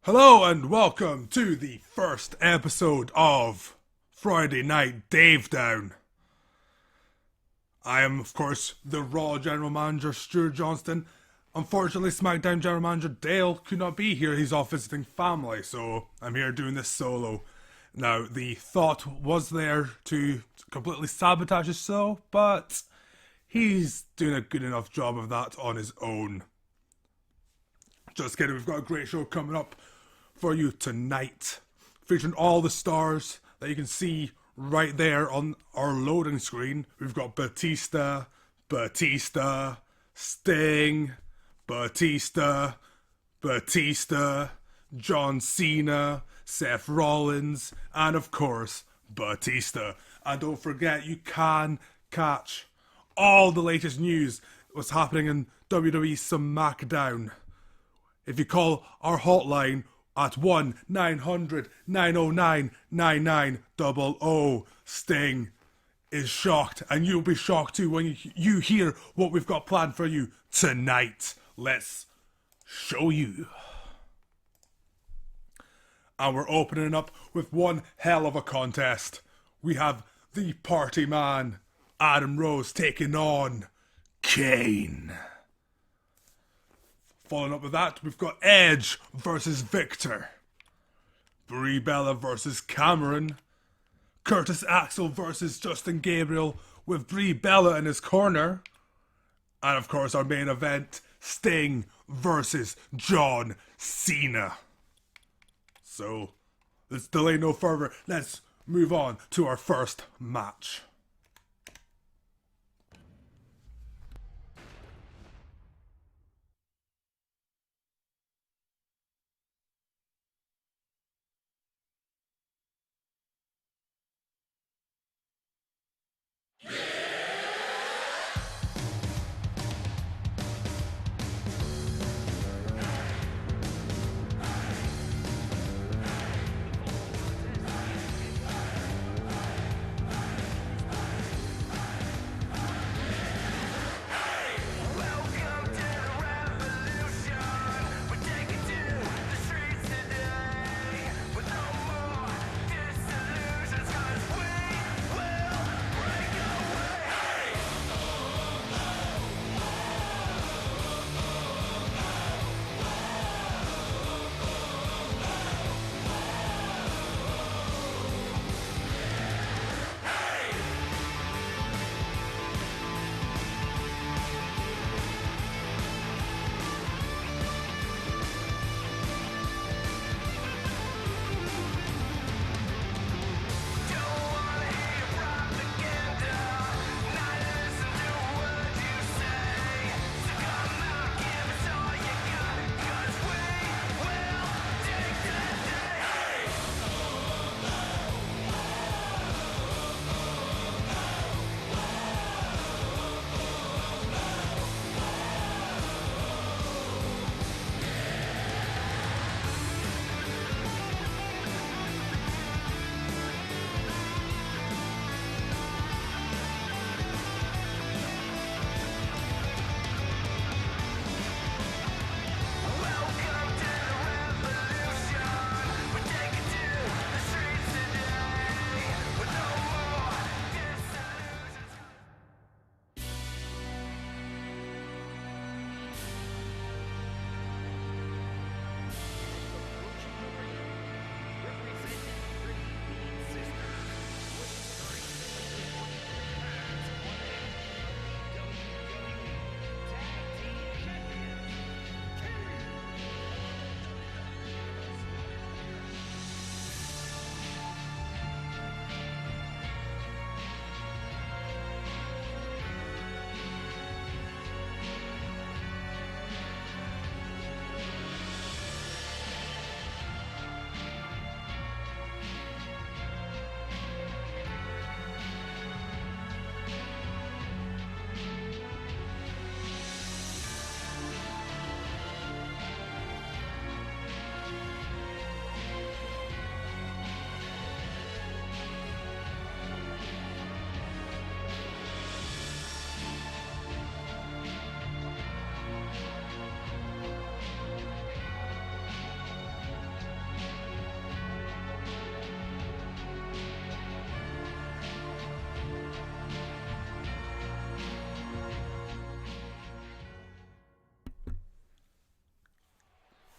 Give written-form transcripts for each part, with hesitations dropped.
Hello and welcome to the first episode of Friday Night DaveDown. I am, of course, the Raw General Manager, Stuart Johnston. Unfortunately, SmackDown General Manager Dale could not be here. He's off visiting family, so I'm here doing this solo. Now, the thought was there to completely sabotage his show, but he's doing a good enough job of that on his own. Just kidding, we've got a great show coming up for you tonight, featuring all the stars that you can see right there on our loading screen. We've got Batista, Sting, Batista, John Cena, Seth Rollins, and of course, Batista. And don't forget, you can catch all the latest news, what's happening in WWE SmackDown. If you call our hotline at 1-900-909-9900, Sting is shocked, and you'll be shocked too when you hear what we've got planned for you tonight. Let's show you. And we're opening up with one hell of a contest. We have the party man, Adam Rose, taking on Kane. Following up with that, we've got Edge versus Viktor. Brie Bella versus Cameron. Curtis Axel versus Justin Gabriel with Brie Bella in his corner. And of course our main event, Sting versus John Cena. So, let's delay no further. Let's move on to our first match.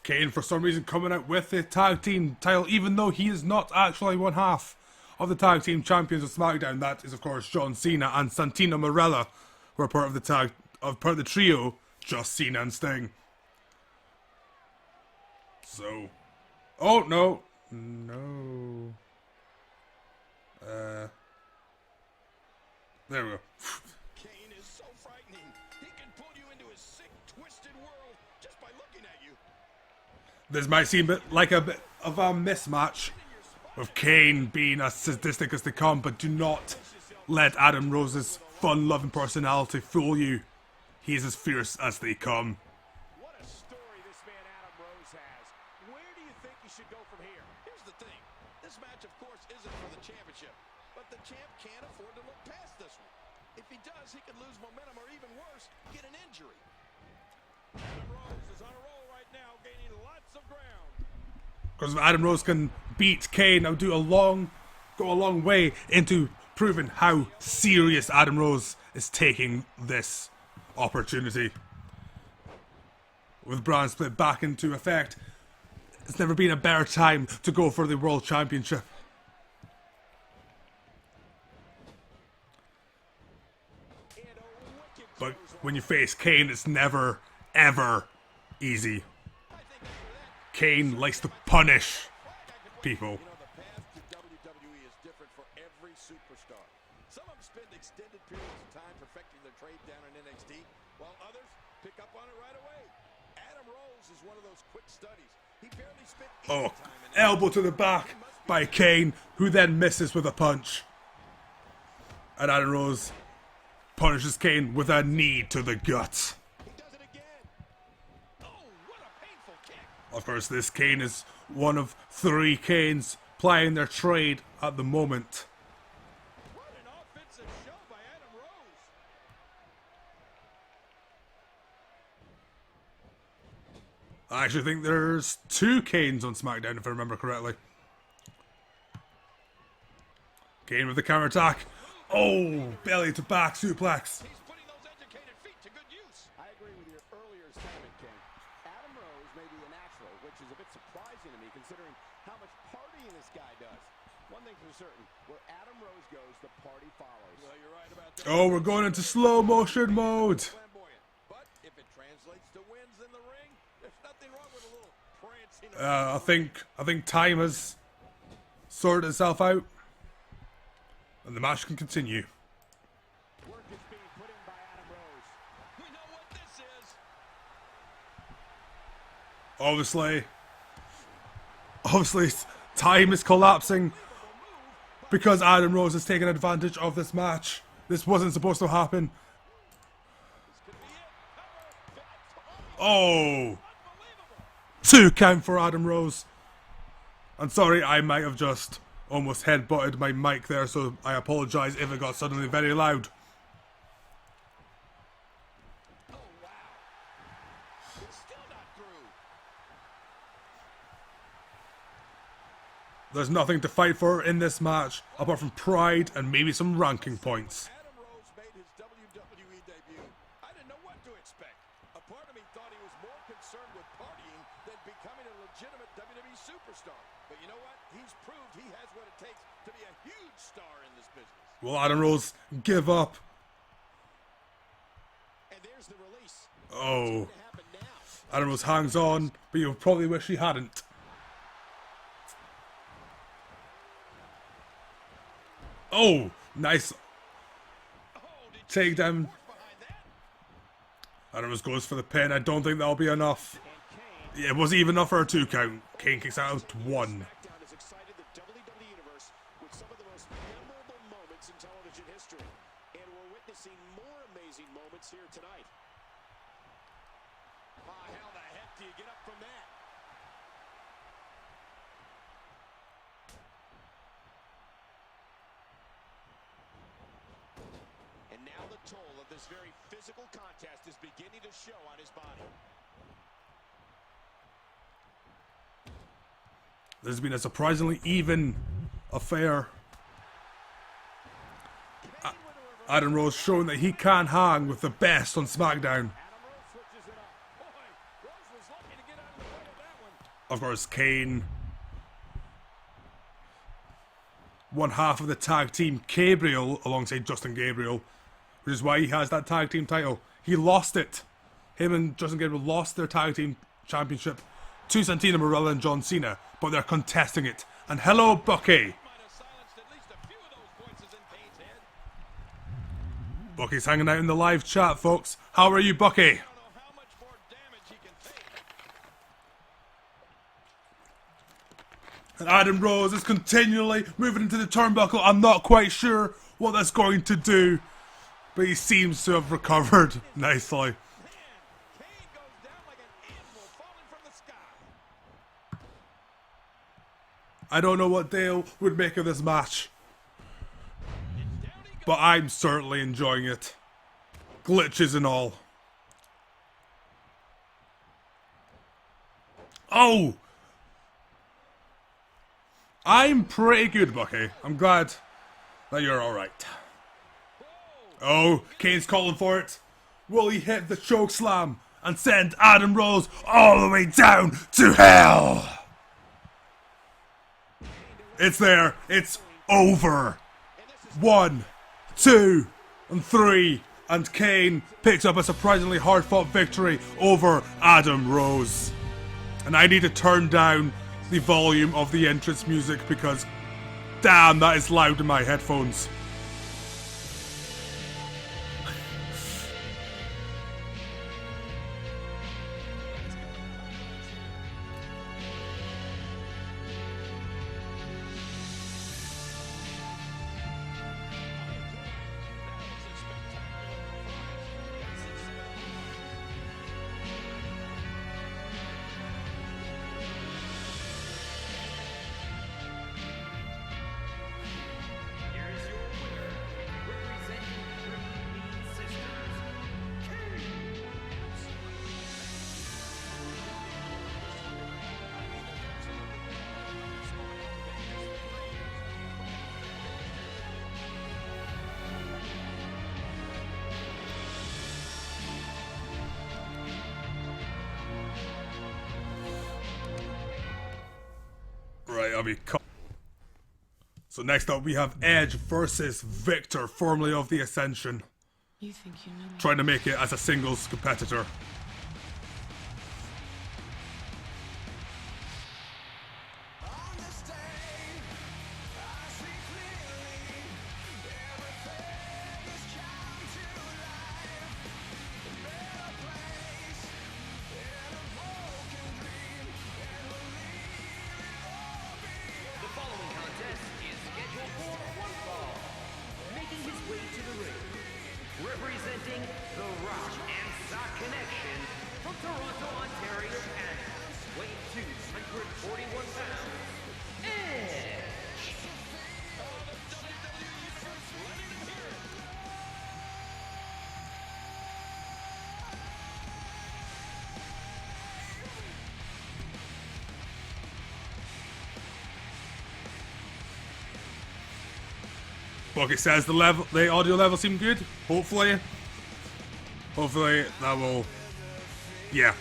Kane, for some reason, coming out with the tag team title, even though he is not actually one half of the tag team champions of SmackDown. That is, of course, John Cena and Santino Marella, who are part of the trio, just Cena and Sting. So, oh no, there we go. Kane is so frightening. He can pull you into his sick, twisted world just by looking at you. This might seem like a bit of a mismatch, with Kane being as sadistic as they come, but do not let Adam Rose's fun-loving personality fool you. He is as fierce as they come. What a story this man Adam Rose has. Where do you think he should go from here? Here's the thing. This match, of course, isn't for the championship, but the champ can't afford to look past this one. If he does, he could lose momentum or even worse, get an injury. Adam Rose is on a roll right now, gaining lots of ground. Because if Adam Rose can beat Kane, that would go a long way into proving how serious Adam Rose is taking this opportunity. With brand split back into effect, it's never been a better time to go for the World Championship. But when you face Kane, it's never, ever easy. Kane likes to punish people. You know, the path to WWE is different for every superstar. Some of them spend extended periods of time perfecting their trade down in NXT, while others pick up on it right away. Adam Rose is one of those quick studies. He barely spent any time in Elbow to the back by Kane, who then misses with a punch. And Adam Rose punishes Kane with a knee to the gut. He does it again. Oh, what a painful kick. Of course, this Kane is one of 3 Kanes plying their trade at the moment. What an offensive show by Adam Rose. I actually think there's 2 Kanes on SmackDown, if I remember correctly. Kane with the counter attack. Oh, belly to back suplex. He's putting those educated feet to good use. I agree with your earlier statement, King. Adam Rose may be a natural, which is a bit surprising to me considering how much partying this guy does. One thing for certain, where Adam Rose goes, the party follows. Well, you're right about that. Oh, we're going into slow motion mode. Flamboyant. But if it translates to wins in the ring, there's nothing wrong with a little prancing. I think time has sorted itself out. And the match can continue. Work is being put in by Adam Rose. We know what this is. Obviously, time is collapsing because Adam Rose has taken advantage of this match. This wasn't supposed to happen. Oh! 2 count for Adam Rose. I'm sorry, I might have just almost headbutted my mic there, so I apologise if it got suddenly very loud. Oh, wow. It's still not through. There's nothing to fight for in this match, apart from pride and maybe some ranking points. Adam Rose made his WWE debut. I didn't know what to expect. A part of me thought he was more concerned with partying than becoming a legitimate WWE superstar. But you know what? He's proved he has what it takes to be a huge star in this business. Will Adam Rose give up? And there's the release. Oh. What's going to happen now? Adam Rose hangs on, but you'll probably wish he hadn't. Oh, nice takedown. Adam Rose goes for the pin. I don't think that'll be enough. Yeah, it wasn't even enough for a 2 count. Kane kicks out 1. SmackDown has excited the WWE Universe with some of the most memorable moments in television history. And we're witnessing more amazing moments here tonight. How the heck do you get up from that? And now the toll of this very physical contest is beginning to show on his body. This has been a surprisingly even affair. Adam Rose showing that he can hang with the best on SmackDown. Adam Rose switches it up. Boy, Rose was lucky to get out of the way of that one. Of course, Kane. One half of the tag team, Gabriel, alongside Justin Gabriel, which is why he has that tag team title. He lost it. Him and Justin Gabriel lost their tag team championship to Santino Marella and John Cena, but they're contesting it. And hello, Bucky. Bucky's hanging out in the live chat, folks. How are you, Bucky? And Adam Rose is continually moving into the turnbuckle. I'm not quite sure what that's going to do, but he seems to have recovered nicely. I don't know what Dale would make of this match, but I'm certainly enjoying it. Glitches and all. Oh! I'm pretty good, Bucky. I'm glad that you're alright. Oh, Kane's calling for it. Will he hit the choke slam and send Adam Rose all the way down to hell? It's there. It's over. 1, 2, and 3. And Kane picks up a surprisingly hard-fought victory over Adam Rose. And I need to turn down the volume of the entrance music because, damn, that is loud in my headphones. Right, I'll be cut. So next up we have Edge versus Viktor, formerly of the Ascension. You think you know me? Trying to make it as a singles competitor. Representing the Rock and Sock Connection from Toronto, Ontario, Canada, weighing 241 pounds, Edge. Bucky says the audio level seemed good. Hopefully that will, yeah.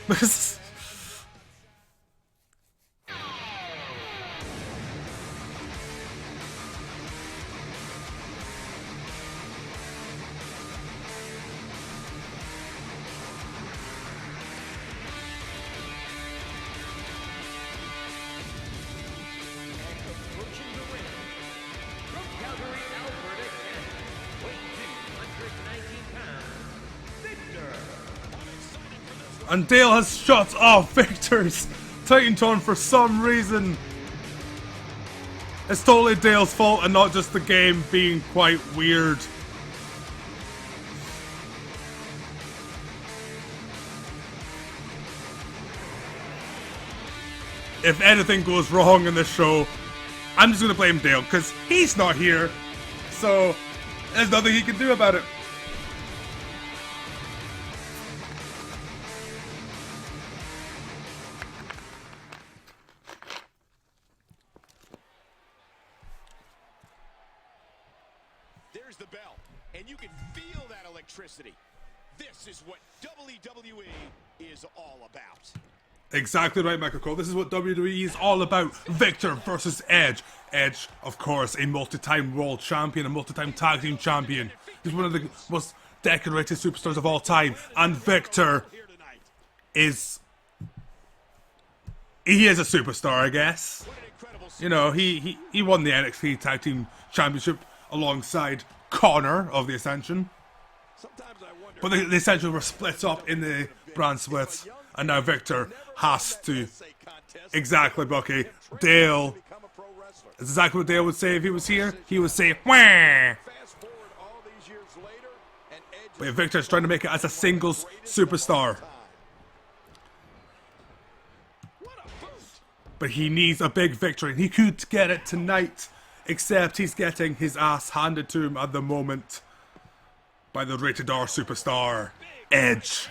And Dale has shut off Viktor's Titan Tone for some reason. It's totally Dale's fault and not just the game being quite weird. If anything goes wrong in this show, I'm just gonna blame Dale, because he's not here. So, there's nothing he can do about it. There's the bell, and you can feel that electricity. This is what WWE is all about. Exactly right, Michael Cole. This is what WWE is all about. Viktor versus Edge. Edge, of course, a multi-time world champion, a multi-time tag team champion. He's one of the most decorated superstars of all time. And Viktor is... he is a superstar, I guess. You know, he won the NXT Tag Team Championship alongside Connor of the Ascension. But the Ascension were split up in the brand splits. And now Viktor has to... Exactly, Bucky. Dale... That's exactly what Dale would say if he was here. He would say, wah! But Viktor's trying to make it as a singles superstar. But he needs a big victory. He could get it tonight. Except he's getting his ass handed to him at the moment by the rated R superstar, Edge.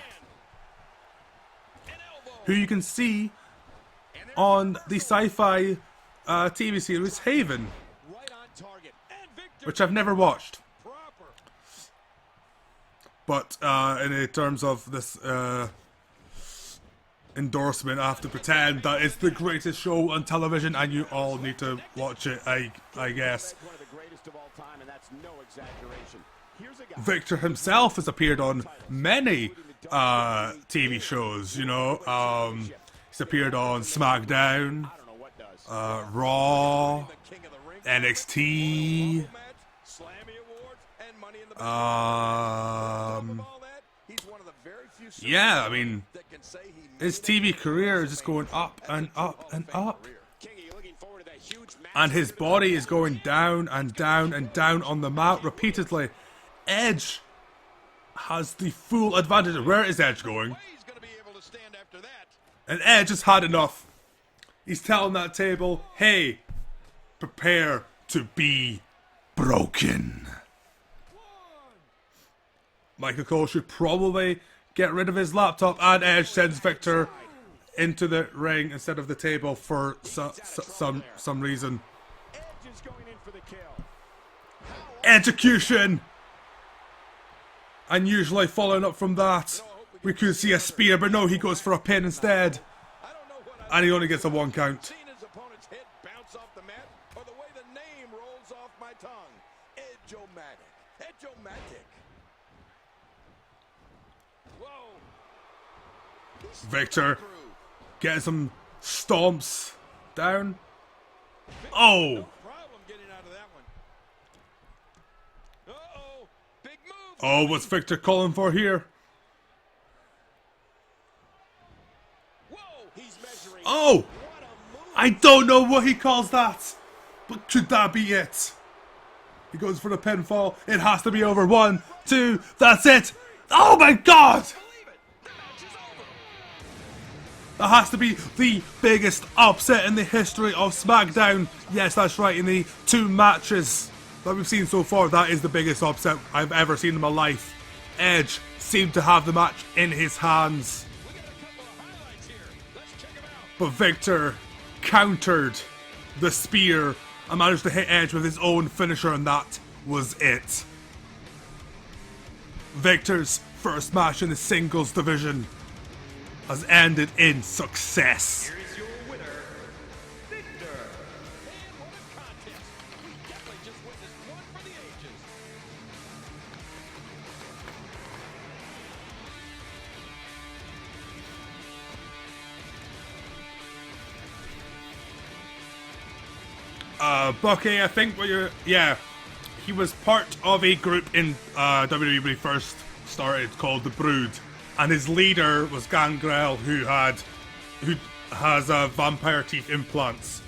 Who you can see on the sci-fi TV series Haven, which I've never watched. But in terms of this endorsement, I have to pretend that it's the greatest show on television, and you all need to watch it. I guess. Viktor himself has appeared on many TV shows. You know, he's appeared on SmackDown, Raw, NXT. Yeah, I mean, his TV career is just going up and up and up. And his body is going down and down and down on the mat repeatedly. Edge has the full advantage. Where is Edge going? And Edge has had enough. He's telling that table, hey, prepare to be broken. Michael Cole should probably get rid of his laptop, and Edge sends Viktor into the ring instead of the table for some reason. Execution! And usually following up from that, we could see a spear, but no, he goes for a pin instead. And he only gets a 1 count. Viktor getting some stomps down. Oh! Oh, what's Viktor calling for here? Oh! I don't know what he calls that, but could that be it? He goes for the pinfall. It has to be over. 1, 2, that's it. Oh my god! That has to be the biggest upset in the history of SmackDown. Yes, that's right, in the 2 matches that we've seen so far, that is the biggest upset I've ever seen in my life. Edge seemed to have the match in his hands. But Viktor countered the spear and managed to hit Edge with his own finisher, and that was it. Viktor's first match in the singles division has ended in success. Here's your winner, Viktor. Man, what a contest. We definitely just witnessed one for the ages. Bucky, I think what you're... Yeah. He was part of a group in WWE when he first started called The Brood. And his leader was Gabriel, who has vampire teeth implants.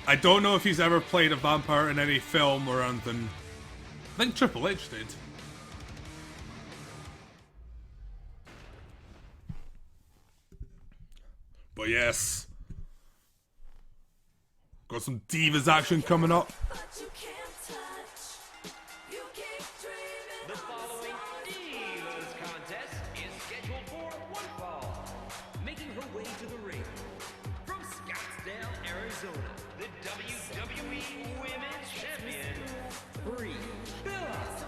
I don't know if he's ever played a vampire in any film or anything. I think Triple H did. But yes. Got some Divas action coming up. The following Divas contest is scheduled for one fall. Making her way to the ring from Scottsdale, Arizona, the WWE Women's Champion, Brie Bella.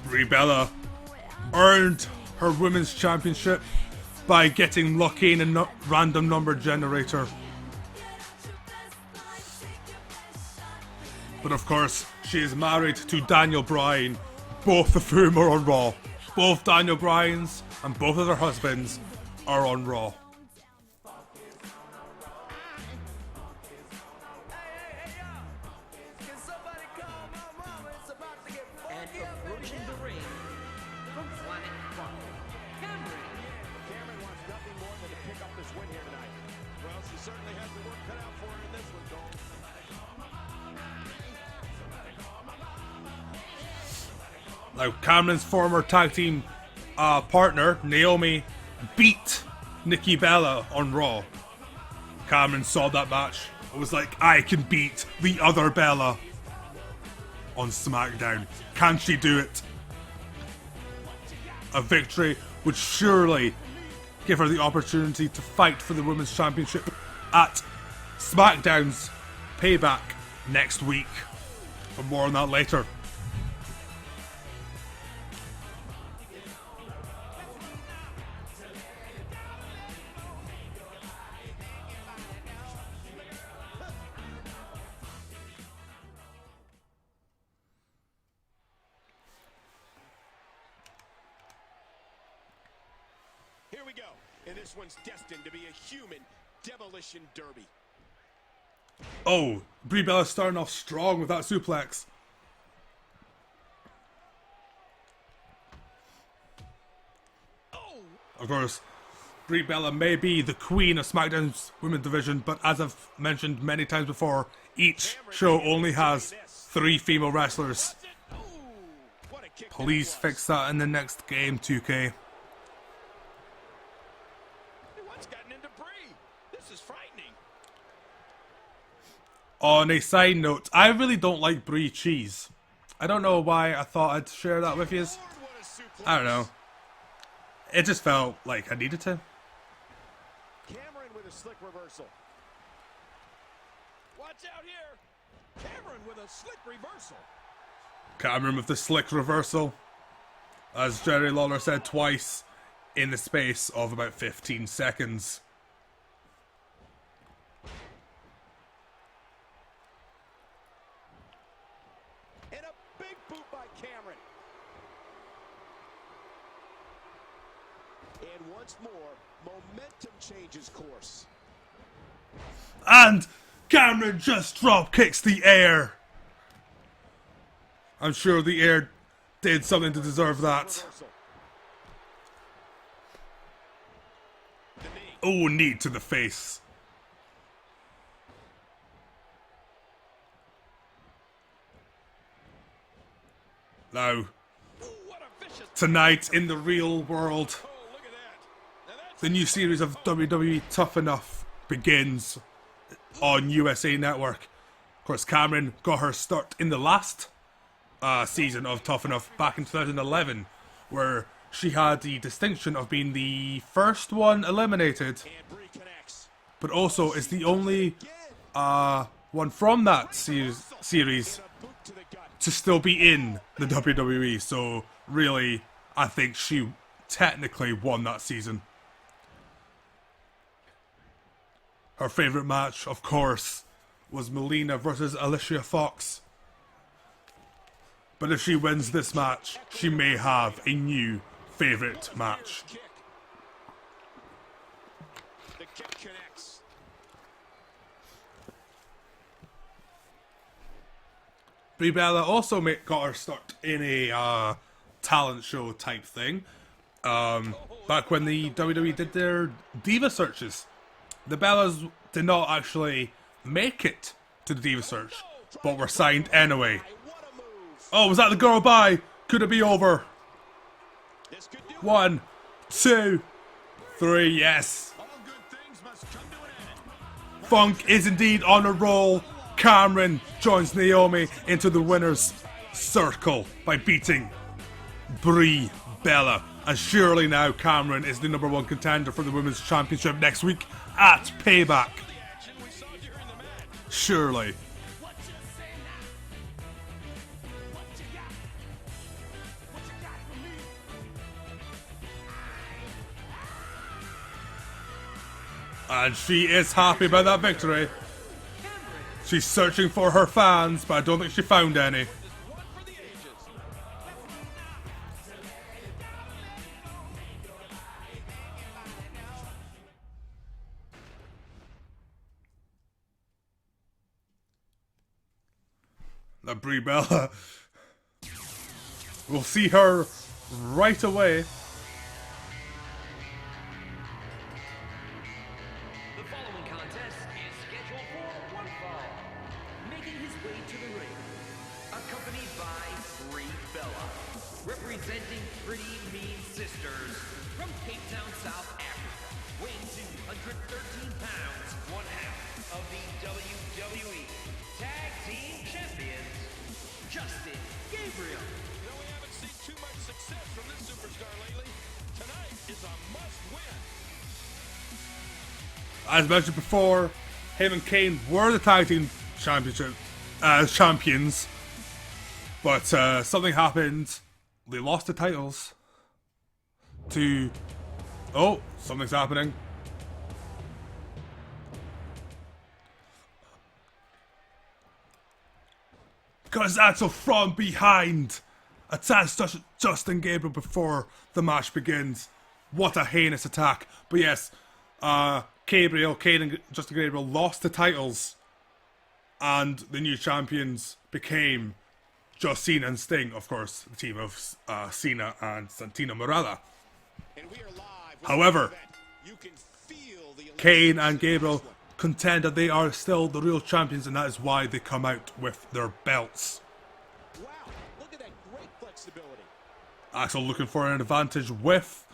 Brie Bella earned her women's championship by getting lucky in a random number generator. But of course, she is married to Daniel Bryan, both of whom are on Raw. Both Daniel Bryans and both of their husbands are on Raw. And approaching the ring from Planet Funk, Cameron wants nothing more than to pick up this win here tonight. Well, she certainly has the work cut out for her in this one, Cole. Now, Cameron's former tag team partner, Naomi, beat Nikki Bella on Raw. Cameron saw that match. It was like, I can beat the other Bella on SmackDown. Can she do it? A victory would surely give her the opportunity to fight for the Women's Championship at SmackDown's Payback next week. But more on that later. Here we go. And this one's destined to be a human demolition derby. Oh, Brie Bella starting off strong with that suplex. Of course, Brie Bella may be the queen of SmackDown's women's division, but as I've mentioned many times before, each show only has 3 female wrestlers. Ooh, what a kick. Please fix that in the next game, 2K. What's gotten into Brie? This is frightening. On a side note, I really don't like Brie cheese. I don't know why I thought I'd share that with you. Lord, what a suplex. I don't know. It just felt like I needed to. Cameron with a slick reversal. Watch out here. Cameron with a slick reversal. Cameron with the slick reversal. As Jerry Lawler said twice in the space of about 15 seconds. And a big boot by Cameron. And once more, momentum changes course. And Cameron just drop kicks the air. I'm sure the air did something to deserve that. Reversal. Oh, knee to the face. Now, Ooh, what a vicious. tonight in the real world, Oh, look at that. Now that's the new series of WWE Tough Enough begins on USA Network. Of course, Cameron got her start in the last season of Tough Enough back in 2011, where she had the distinction of being the first one eliminated, and Brie connects. but also is the only one from that series And a boot to the gut. to still be in the WWE. So really, I think she technically won that season. Her favorite match, of course, was Melina versus Alicia Fox. But if she wins this match, she may have a new favorite match. Kick. The kick connects. Brie Bella also got her start in a talent show type thing. Back when the WWE did their Diva searches. The Bellas did not actually make it to the Diva search, but were signed anyway. What a move. Oh, was that the girl bye? Could it be over? This could do it. 1, 2, 3, yes. All good things must come to an end. Funk is indeed on a roll. Cameron joins Naomi into the winner's circle by beating Brie Bella. And surely now Cameron is the #1 contender for the Women's Championship next week at Payback. Action we saw during the match. Surely. And she is happy about that victory. She's searching for her fans, but I don't think she found any. One for the ages. Now Brie Bella. We'll see her right away. The following contest is scheduled for one fall. Making his way to the ring, accompanied by Brie Bella, representing Pretty Mean Sisters from Cape Town, South Africa, weighing 213 pounds, one half of the WWE Tag Team Champions, Justin Gabriel. You know, we haven't seen too much success from this superstar lately. Tonight is a must-win. As mentioned before, him and Kane were the tag team champions, but something happened. They lost the titles to... Oh, something's happening. Because Axel from behind attacks Justin Gabriel before the match begins. What a heinous attack. But yes, Kane and Justin Gabriel lost the titles, and the new champions became just Cena and Sting, of course, the team of Cena and Santino Marella. And we are live. However, You can feel the Kane and Gabriel contend that they are still the real champions, and that is why they come out with their belts. Wow, look at that great flexibility. Axel looking for an advantage with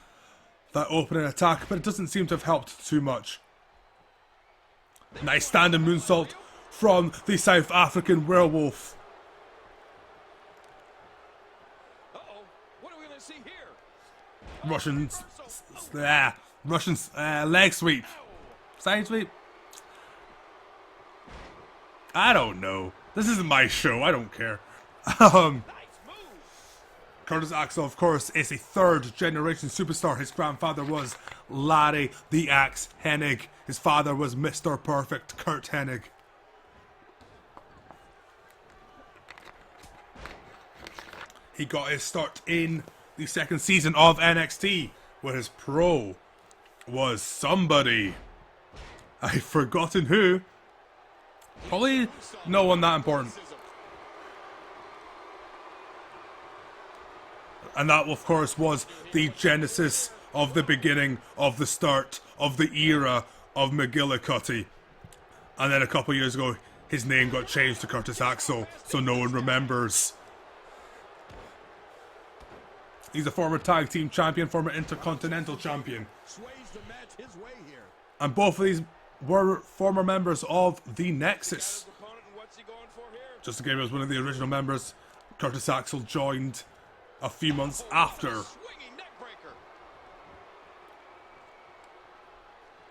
that opening attack, but it doesn't seem to have helped too much. Nice standing moonsault from the South African werewolf. Uh-oh. What are we going to see here? Russian leg sweep. Side sweep. I don't know. This isn't my show. I don't care. Nice move. Curtis Axel, of course, is a third-generation superstar. His grandfather was Larry the Axe Hennig. His father was Mr. Perfect, Kurt Hennig. He got his start in the second season of NXT, where his pro was somebody. I've forgotten who. Probably no one that important. And that, of course, was the genesis of the beginning of the start of the era of McGillicuddy. And then a couple years ago, his name got changed to Curtis Axel, so no one remembers. He's a former tag team champion, former intercontinental champion. Sways the match his way here. And both of these were former members of the Nexus. Opponent, and what's he going for here? Justin Gabriel was one of the original members. Curtis Axel joined a few months after. Swinging neck breaker.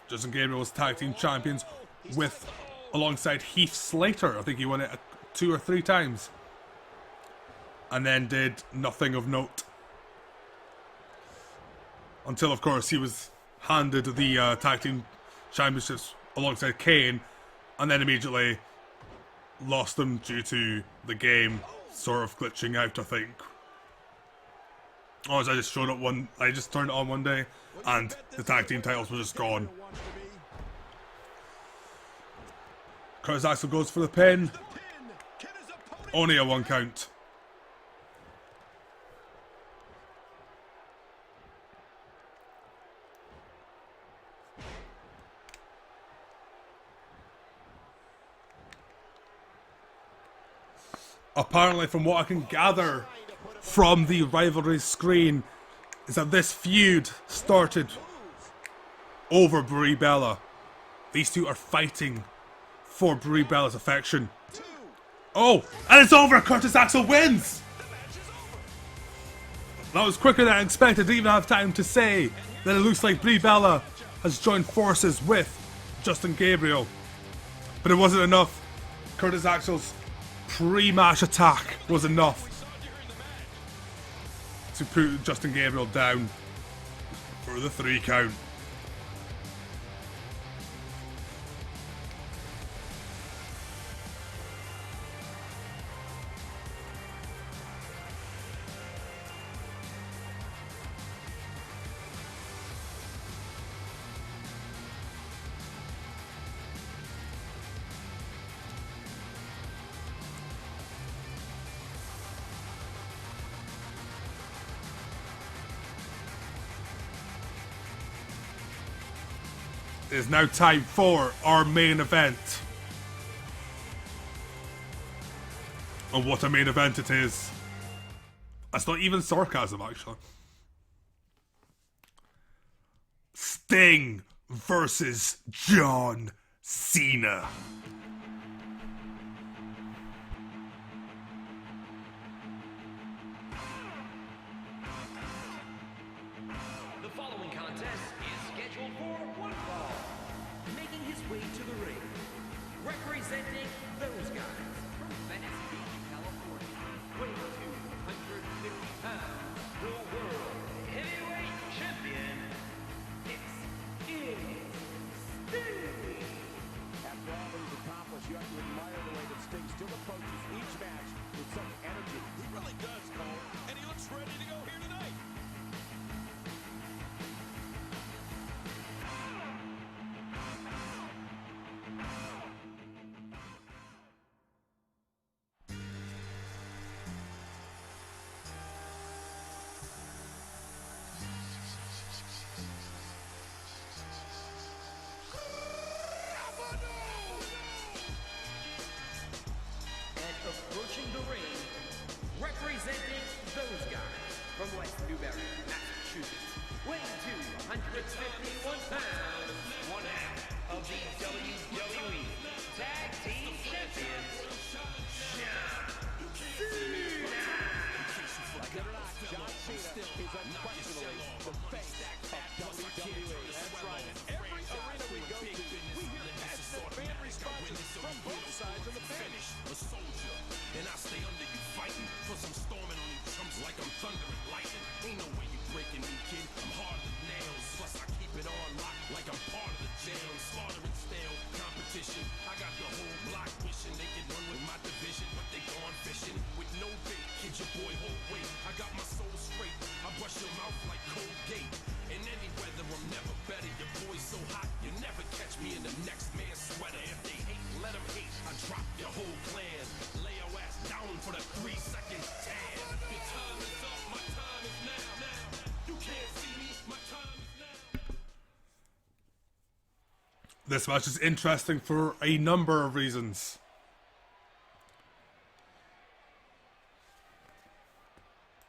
Justin Gabriel was tag team champions with alongside Heath Slater. I think he won it 2 or 3 times. And then did nothing of note. Until, of course, he was handed the tag team championships alongside Kane, and then immediately lost them due to the game sort of glitching out, I think. Or I just showed up I just turned it on one day, and the tag team titles were just gone. Curtis Axel goes for the pin. Only a 1 count. Apparently, from what I can gather from the rivalry screen, is that this feud started over Brie Bella. These two are fighting for Brie Bella's affection. Oh, and it's over! Curtis Axel wins! That was quicker than I expected. Didn't even have time to say that it looks like Brie Bella has joined forces with Justin Gabriel. But it wasn't enough. Curtis Axel's pre-match attack was enough to put Justin Gabriel down for the 3 count. It is now time for our main event. And what a main event it is. That's not even sarcasm, actually. Sting versus John Cena. The following contest is scheduled for one fall. Making his way to the ring, representing those guys from Venice Beach, California, weighing 250 pounds, the World Heavyweight Champion, this is Sting. After all that he's accomplished, you have to admire the way that Sting still approaches each match with such energy. He really does, Cole, and he looks ready to go here tonight. And approaching the ring, representing those guys from West Newbury, Massachusetts, weighing 251 pounds, one half of the WWE Tag Team Champions, John Cena. Like it or not, John Cena is unquestionably the face of WWE. That's right. Every arena we go to, we hear passionate fan responses from both sides of the finish. A soldier, and I stay under you fighting. Plus I'm storming on these chumps like I'm thunder and lightning. Ain't no way you breaking me, kid. I'm hard as nails. Plus I keep it on lock like I'm part of the jail. I'm slaughtering stale competition. I got the whole block wishing they could run with my division, but they gone fishing with no bait. Kid, your boy hold weight. I got my soul straight. I brush your mouth like Colgate. In any weather, I'm never better. Your boy's so hot, you never catch me in the next man's sweater. If they hate, let them hate. I drop your whole clan. Lay your ass down for the 3-second tan. Your time is up, my time is now. You can't see me, my time is now. This match is interesting for a number of reasons.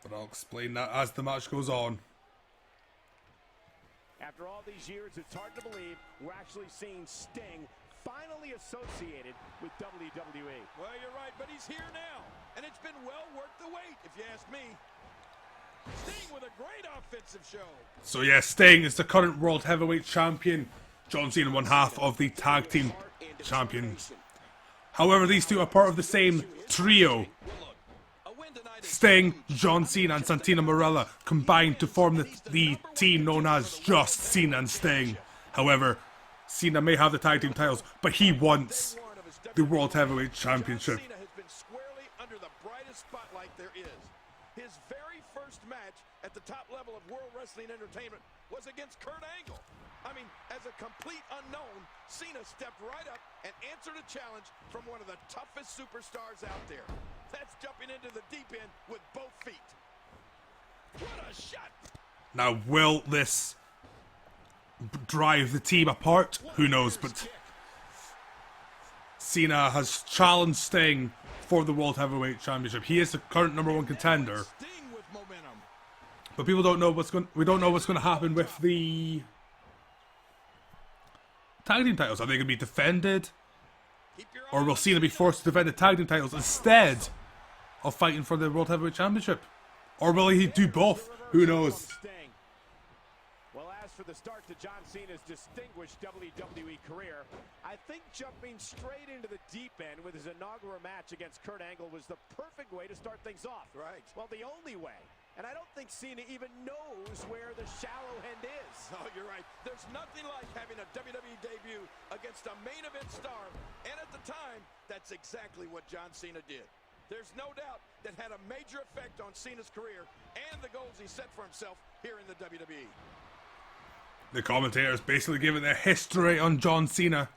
But I'll explain that as the match goes on. After all these years, it's hard to believe we're actually seeing Sting finally associated with WWE. Well, you're right, but he's here now, and it's been well worth the wait, if you ask me. Sting with a great offensive show. So yeah, Sting is the current World Heavyweight Champion. John Cena, one half of the Tag Team Champions. However, these two are part of the same trio. A win tonight is Sting, John Cena and Santino Marella combined to form the team known as just Cena and Sting. However, Cena may have the tag team titles, but he wants one of his the World Heavyweight Championship. Cena has been squarely under the brightest spotlight there is. His very first match at the top level of World Wrestling Entertainment was against Kurt Angle. I mean, as a complete unknown, Cena stepped right up and answered a challenge from one of the toughest superstars out there. That's jumping into the deep end with both feet. What a shot! Now, will this drive the team apart? Who knows, but Cena has challenged Sting for the World Heavyweight Championship. He is the current #1 contender, Sting with momentum. but people don't know we don't know what's going to happen with the tag team titles. Are they going to be defended? Keep your Or eye will on Cena be forced to defend the tag team titles instead of fighting for the World Heavyweight Championship? Or will he do both? Who knows? Sting. Well, as for the start to John Cena's distinguished WWE career, I think jumping straight into the deep end with his inaugural match against Kurt Angle was the perfect way to start things off. Right. Well, the only way. And I don't think Cena even knows where the shallow end is. Oh, you're right. There's nothing like having a WWE debut against a main event star. And at the time, that's exactly what John Cena did. There's no doubt that had a major effect on Cena's career and the goals he set for himself here in the WWE. The commentators basically giving their history on John Cena.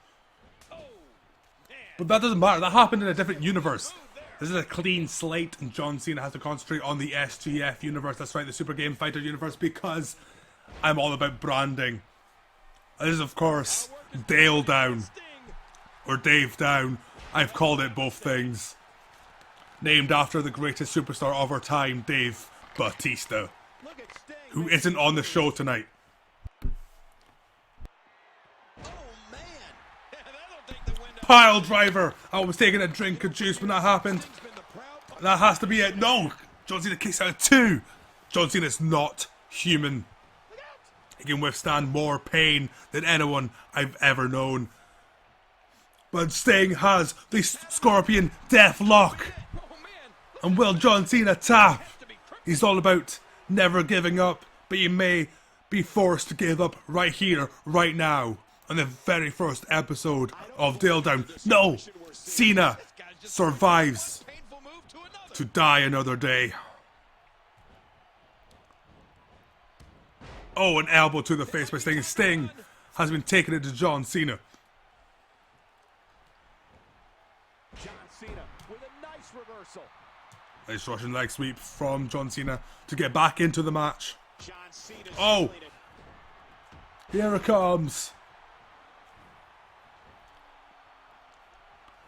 Oh, man. But that doesn't matter. That happened in a different universe. This is a clean slate, and John Cena has to concentrate on the SGF Universe. That's right, the Super Game Fighter Universe, because I'm all about branding. This is, of course, DaleDown. Or DaveDown. I've called it both things. Named after the greatest superstar of our time, Dave Bautista. Who isn't on the show tonight. Pile driver! I was taking a drink of juice when that happened. That has to be it. No! John Cena kicks out of 2. John Cena's not human. He can withstand more pain than anyone I've ever known. But Sting has the Scorpion Death Lock. And will John Cena tap? He's all about never giving up, but you may be forced to give up right here, right now. On the very first episode of DaleDown. No! Cena survives to die another day. Oh, an elbow to the face by Sting. Sting has been taking it to John Cena. John Cena with a nice reversal. Nice Russian leg sweep from John Cena to get back into the match. Oh! Here it comes.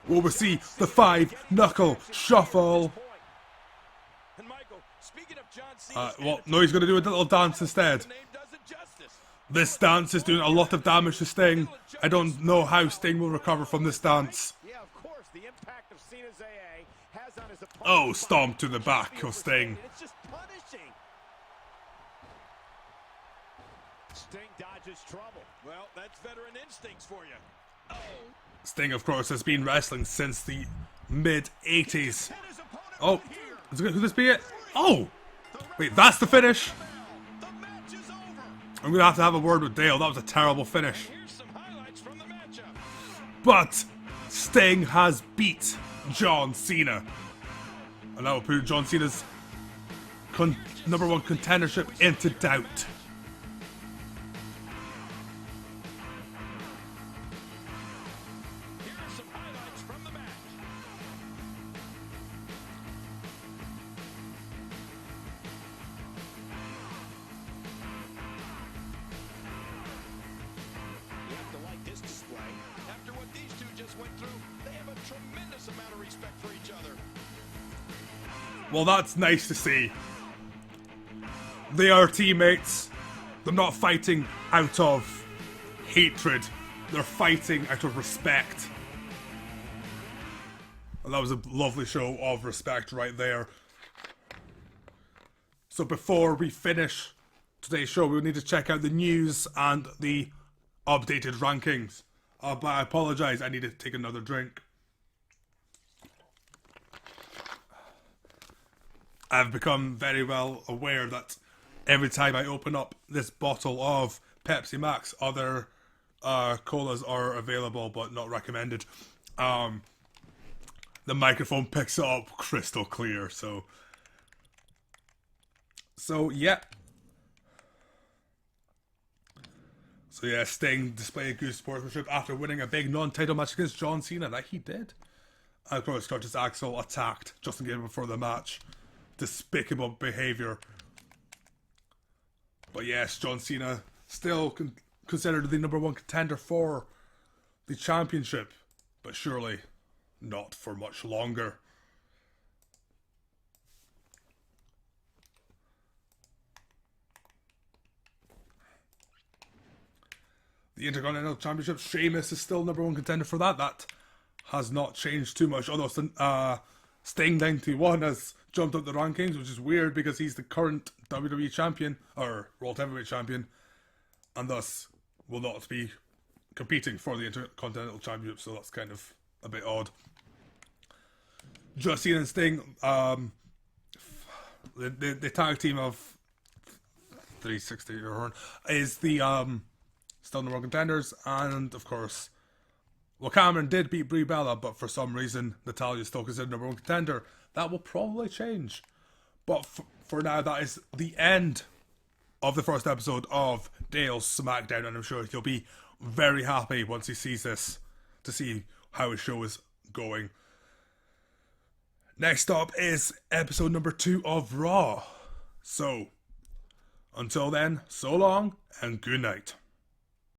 Will we see the 5-knuckle shuffle? Well, no, he's going to do a little dance instead. This dance is doing a lot of damage to Sting. I don't know how Sting will recover from this dance. Oh, stomp to the back of Sting. Sting dodges trouble. Well, that's veteran instincts for you. Oh. Sting, of course, has been wrestling since the mid-80s. Oh, could this be it? Oh! Wait, that's the finish? I'm going to have a word with Dale. That was a terrible finish. But Sting has beat John Cena. And that will put John Cena's #1 contendership into doubt. Well, that's nice to see. They are teammates. They're not fighting out of hatred. They're fighting out of respect. And that was a lovely show of respect right there. So before we finish today's show, we'll need to check out the news and the updated rankings. But I apologise, I need to take another drink. I've become very well aware that every time I open up this bottle of Pepsi Max, other colas are available but not recommended. The microphone picks it up crystal clear, so yeah. So yeah, Sting displayed good sportsmanship after winning a big non-title match against John Cena that he did. And of course, Curtis Axel attacked Justin Gabriel before the match. Despicable behaviour. But yes, John Cena still considered the #1 contender for the championship, but surely not for much longer. The Intercontinental Championship, Sheamus is still #1 contender for that. That has not changed too much, although Sting 91 has jumped up the rankings, which is weird because he's the current WWE champion, or World Heavyweight champion, and thus will not be competing for the Intercontinental Championship, so that's kind of a bit odd. Just Cena and Sting, the tag team of 360 is the still #1 contenders, and of course, well, Cameron did beat Brie Bella, but for some reason, Natalya is still considered #1 contender. That will probably change. But for now, that is the end of the first episode of Dale's SmackDown, and I'm sure he'll be very happy once he sees this to see how his show is going. Next up is episode #2 of Raw. So, until then, so long and good night.